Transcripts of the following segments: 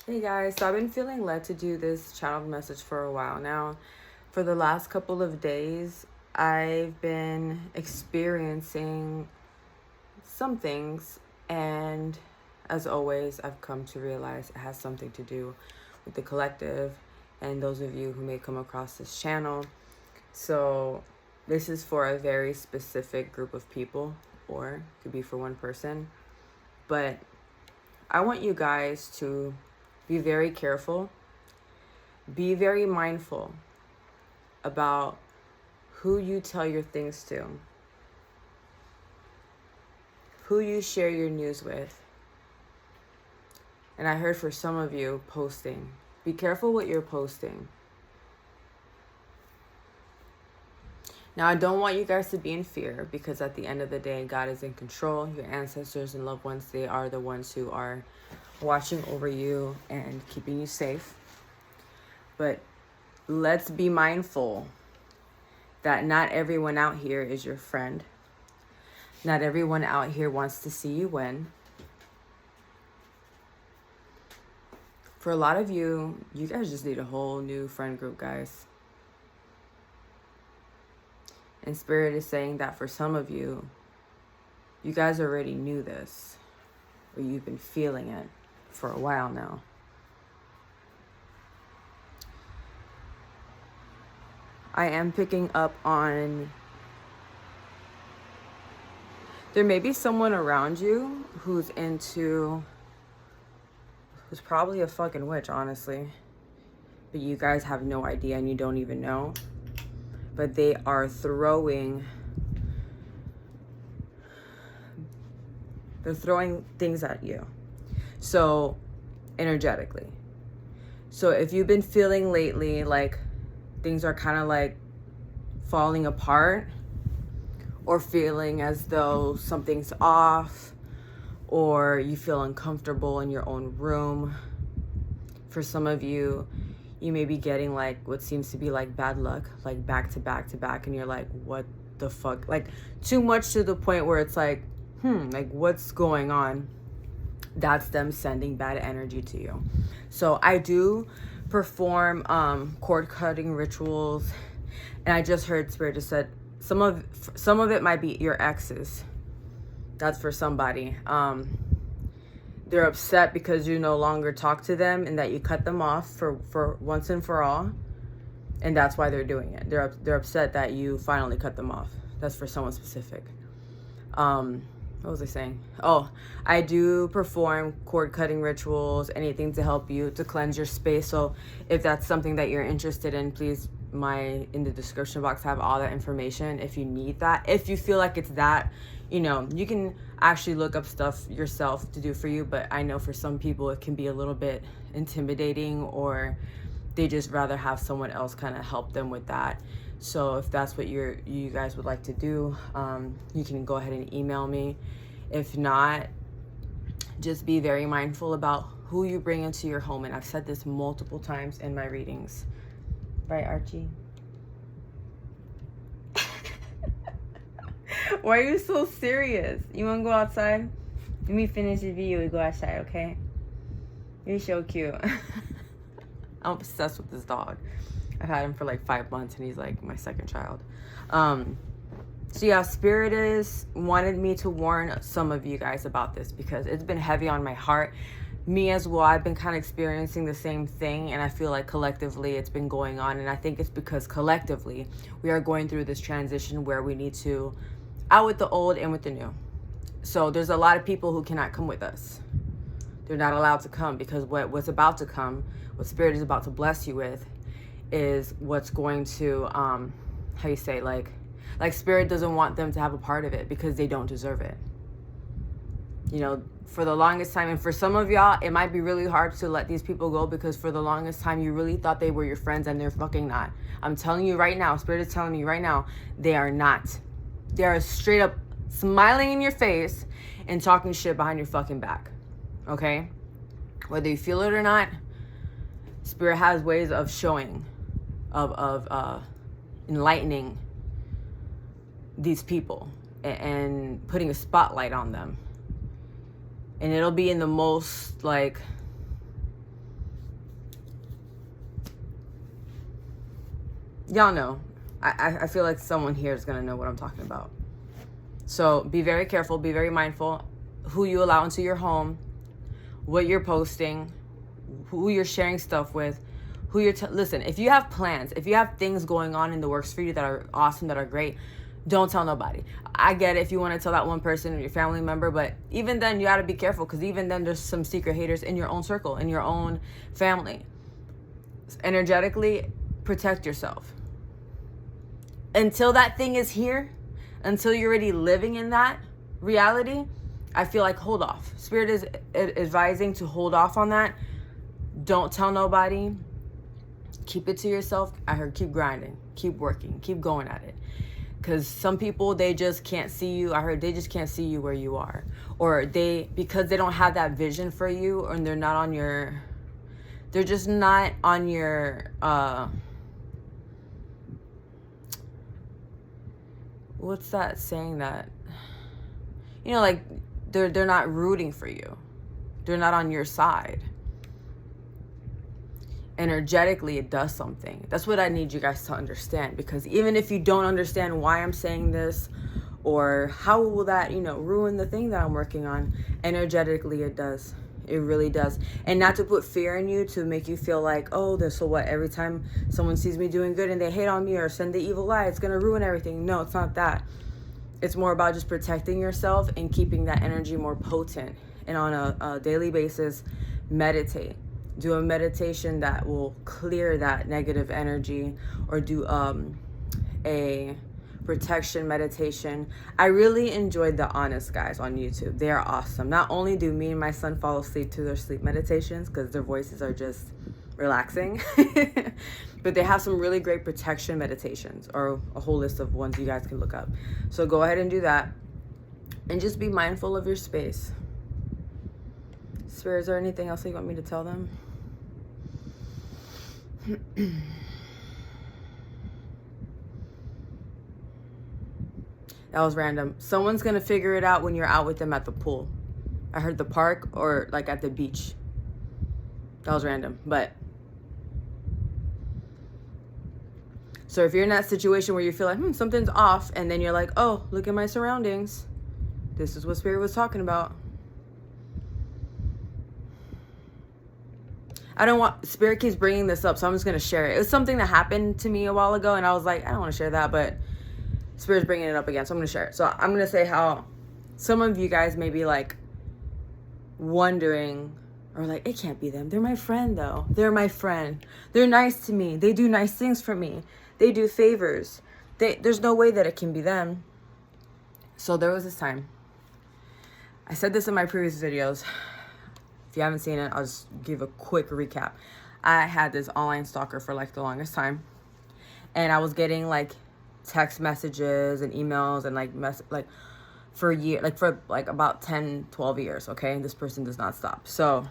Hey guys, so I've been feeling led to do this channeled message for a while now. For the last couple of days, I've been experiencing some things, and as always, I've come to realize it has something to do with the collective and those of you who may come across this channel. So, this is for a very specific group of people, or it could be for one person, but I want you guys to be very careful, be very mindful about who you tell your things to, who you share your news with. And I heard for some of you posting. Be careful what you're posting. Now, I don't want you guys to be in fear, because at the end of the day, God is in control. Your ancestors and loved ones, they are the ones who are watching over you and keeping you safe. But let's be mindful that not everyone out here is your friend. Not everyone out here wants to see you win. For a lot of you, you guys just need a whole new friend group, guys. And Spirit is saying that for some of you, you guys already knew this, or you've been feeling it for a while now. I am picking up on, there may be someone around you who's probably a fucking witch, honestly. But you guys have no idea and you don't even know. But they are throwing things at you. So, energetically. So if you've been feeling lately like things are kind of like falling apart, or feeling as though something's off, or you feel uncomfortable in your own room, for some of you, you may be getting like what seems to be like bad luck, like back to back to back, and you're like, what the fuck? Like too much to the point where it's like, like what's going on? That's them sending bad energy to you. So I do perform cord cutting rituals, and I just heard Spirit just said some of it might be your exes. That's for somebody. They're upset because you no longer talk to them and that you cut them off for once and for all, and that's why they're doing it. They're upset that you finally cut them off. That's for someone specific. What was I saying? Oh, I do perform cord cutting rituals, anything to help you to cleanse your space. So if that's something that you're interested in, please, in the description box, have all that information if you need that. If you feel like it's that, you can actually look up stuff yourself to do for you. But I know for some people it can be a little bit intimidating, or they just rather have someone else kind of help them with that. So if that's what you guys would like to do, you can go ahead and email me. If not, just be very mindful about who you bring into your home. And I've said this multiple times in my readings. Right, Archie? Why are you so serious? You want to go outside? Let me finish the video. We go outside, okay? You're so cute. I'm obsessed with this dog. I've had him for like 5 months, and he's like my second child. So yeah, Spirit wanted me to warn some of you guys about this, because it's been heavy on my heart. Me as well, I've been kind of experiencing the same thing, and I feel like collectively it's been going on. And I think it's because collectively we are going through this transition where we need to out with the old and with the new. So there's a lot of people who cannot come with us. They're not allowed to come, because what's about to come, what Spirit is about to bless you with, is what's going to like Spirit doesn't want them to have a part of it, because they don't deserve it. For the longest time, and for some of y'all, it might be really hard to let these people go, because for the longest time you really thought they were your friends, and they're fucking not. I'm telling you right now, Spirit is telling me right now, they are not. They are straight up smiling in your face and talking shit behind your fucking back. Okay? Whether you feel it or not, Spirit has ways of showing, of enlightening these people and putting a spotlight on them. And it'll be in the most, like, y'all know. I feel like someone here is going to know what I'm talking about. So be very careful, be very mindful who you allow into your home, what you're posting, who you're sharing stuff with, who you're listen, if you have plans, if you have things going on in the works for you that are awesome, that are great, don't tell nobody. I get it if you want to tell that one person or your family member, but even then you got to be careful, because even then there's some secret haters in your own circle, in your own family. Energetically, protect yourself. Until that thing is here, until you're already living in that reality, I feel like hold off. Spirit is advising to hold off on that. Don't tell nobody. Keep it to yourself. I heard keep grinding, keep working, keep going at it. Because some people, they just can't see you. I heard they just can't see you where you are. Or because they don't have that vision for you, or they're not on your, they're just not on your, what's that saying that, you know, like they're not rooting for you. They're not on your side. Energetically, it does something. That's what I need you guys to understand, because even if you don't understand why I'm saying this, or how will that, you know, ruin the thing that I'm working on, energetically it does. It really does. And not to put fear in you to make you feel like, oh, this, so what, every time someone sees me doing good and they hate on me or send the evil eye, it's gonna ruin everything. No, it's not that. It's more about just protecting yourself and keeping that energy more potent. And on a daily basis, meditate. Do a meditation that will clear that negative energy, or do a protection meditation. I really enjoyed the Honest guys on YouTube. They are awesome. Not only do me and my son fall asleep to their sleep meditations because their voices are just relaxing, but they have some really great protection meditations, or a whole list of ones you guys can look up. So go ahead and do that, and just be mindful of your space. Spirit, is there anything else that you want me to tell them? That was random. Someone's gonna figure it out when you're out with them at the pool. I heard the park, or like at the beach. That was random, but. So if you're in that situation where you feel like, something's off, and then you're like, oh, look at my surroundings. This is what Spirit was talking about. I don't want, Spirit keeps bringing this up, so I'm just going to share it. It was something that happened to me a while ago, and I was like, I don't want to share that, but Spirit's bringing it up again, so I'm going to share it. So I'm going to say how some of you guys may be like wondering, or like, it can't be them. They're my friend, though. They're my friend. They're nice to me. They do nice things for me. They do favors. There's no way that it can be them. So there was this time. I said this in my previous videos. If you haven't seen it, I'll just give a quick recap. I had this online stalker for like the longest time. And I was getting like text messages and emails and for about 10, 12 years, okay? And this person does not stop. So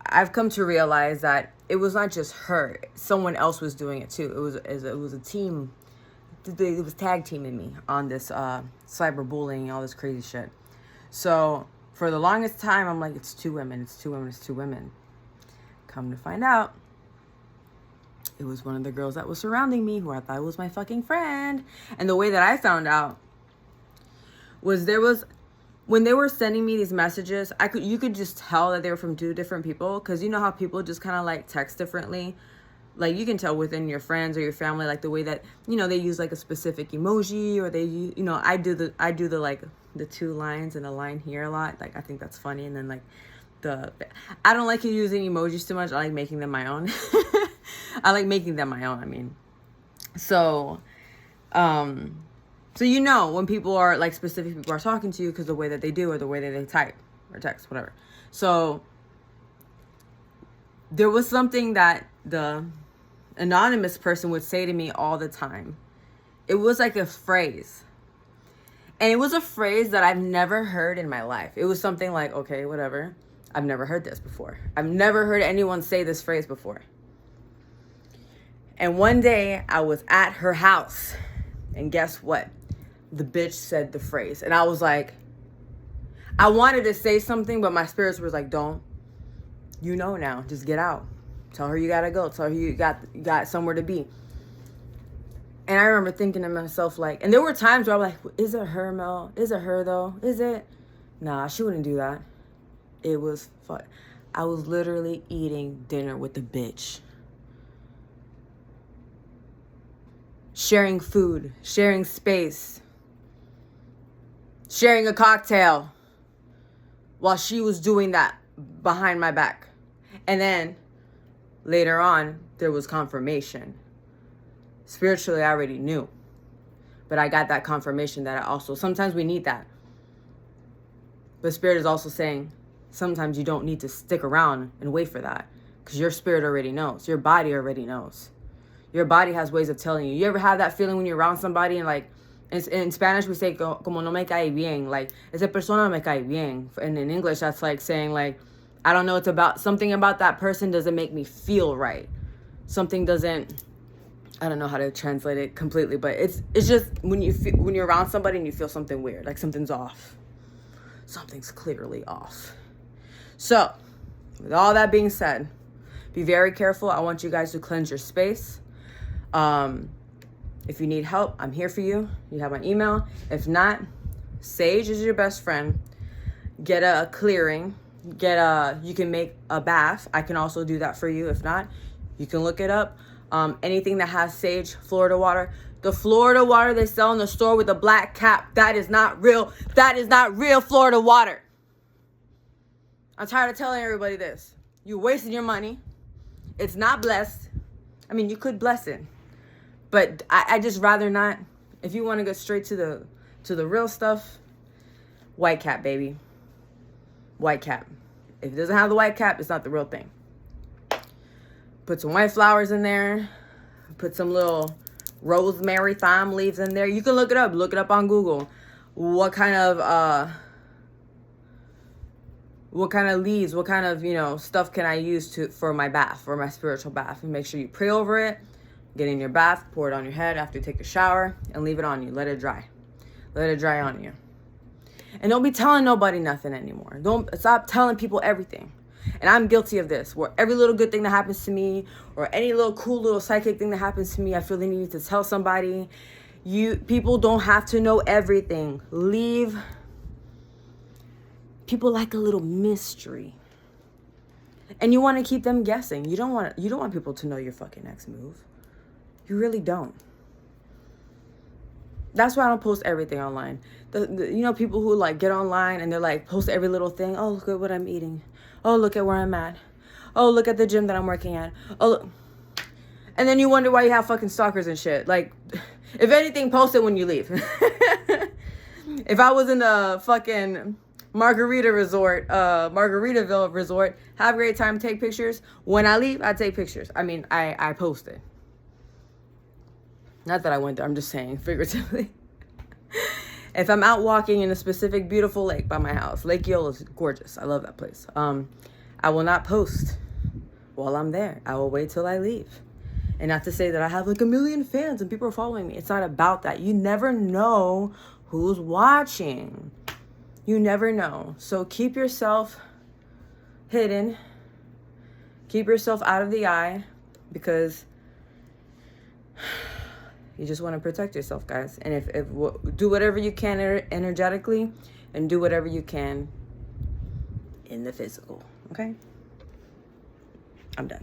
I've come to realize that it was not just her. Someone else was doing it too. It was a team. It was tag teaming me on this cyberbullying, all this crazy shit. So for the longest time, I'm like, it's two women, it's two women, it's two women. Come to find out, it was one of the girls that was surrounding me, who I thought was my fucking friend. And the way that I found out was when they were sending me these messages, you could just tell that they were from two different people, because you know how people just kind of like text differently. Like you can tell within your friends or your family, like the way that, you know, they use like a specific emoji, or they, you know, I do the like the two lines and a line here a lot. Like I think that's funny. And then like I don't like using emojis too much. I like making them my own. I like making them my own, I mean. So you know when people are like, specific people are talking to you because the way that they do, or the way that they type or text, whatever. So there was something that the anonymous person would say to me all the time. It was like a phrase. And it was a phrase that I've never heard in my life. It was something like, okay, whatever. I've never heard this before. I've never heard anyone say this phrase before. And one day I was at her house, and guess what? The bitch said the phrase. And I was like, I wanted to say something, but my spirits was like, don't. You know now, just get out. Tell her you gotta go. Tell her you got somewhere to be. And I remember thinking to myself, like, and there were times where I was like, is it her, Mel? Is it her, though? Is it? Nah, she wouldn't do that. It was fun. I was literally eating dinner with the bitch. Sharing food, sharing space, sharing a cocktail while she was doing that behind my back. And then later on, there was confirmation. Spiritually, I already knew. But I got that confirmation that I also, sometimes we need that. But Spirit is also saying, sometimes you don't need to stick around and wait for that. Because your spirit already knows. Your body already knows. Your body has ways of telling you. You ever have that feeling when you're around somebody and like, in Spanish we say, como no me cae bien. Like, esa persona no me cae bien. And in English, that's like saying like, I don't know, it's about, something about that person doesn't make me feel right. Something doesn't, I don't know how to translate it completely, but it's just when you're around somebody and you feel something weird, like something's off. Something's clearly off. So, with all that being said, be very careful. I want you guys to cleanse your space. If you need help, I'm here for you. You have my email. If not, Sage is your best friend. Get a clearing. You can make a bath. I can also do that for you. If not, you can look it up. Anything that has sage, Florida water. The Florida water they sell in the store with a black cap, that is not real. That is not real Florida water. I'm tired of telling everybody this. You're wasting your money. It's not blessed. I mean, you could bless it. But I just rather not. If you want to get straight to the real stuff, white cap, baby. White cap. If it doesn't have the white cap, it's not the real thing. Put some white flowers in there. Put some little rosemary thyme leaves in there. You can look it up. Look it up on Google. What kind of leaves, what kind of, stuff can I use for my bath, for my spiritual bath? And make sure you pray over it. Get in your bath, pour it on your head after you take a shower, and leave it on you. Let it dry. Let it dry on you. And don't be telling nobody nothing anymore. Don't stop telling people everything. And I'm guilty of this, where every little good thing that happens to me, or any little cool little psychic thing that happens to me, I feel the need to tell somebody. People don't have to know everything. People like a little mystery. And you want to keep them guessing. You don't want people to know your fucking next move. You really don't. That's why I don't post everything online. People who like get online and they're like post every little thing. Oh, look at what I'm eating. Oh, look at where I'm at. Oh, look at the gym that I'm working at. Oh, look. And then you wonder why you have fucking stalkers and shit. Like, if anything, post it when you leave. If I was in a fucking Margaritaville resort, have a great time, take pictures. When I leave, I take pictures. I mean, I post it. Not that I went there, I'm just saying figuratively. If I'm out walking in a specific beautiful lake by my house, Lake Eola is gorgeous. I love that place. I will not post while I'm there. I will wait till I leave. And not to say that I have like 1 million fans and people are following me. It's not about that. You never know who's watching. You never know. So keep yourself hidden. Keep yourself out of the eye, because you just want to protect yourself, guys. And if do whatever you can energetically, and do whatever you can in the physical. Okay? I'm done.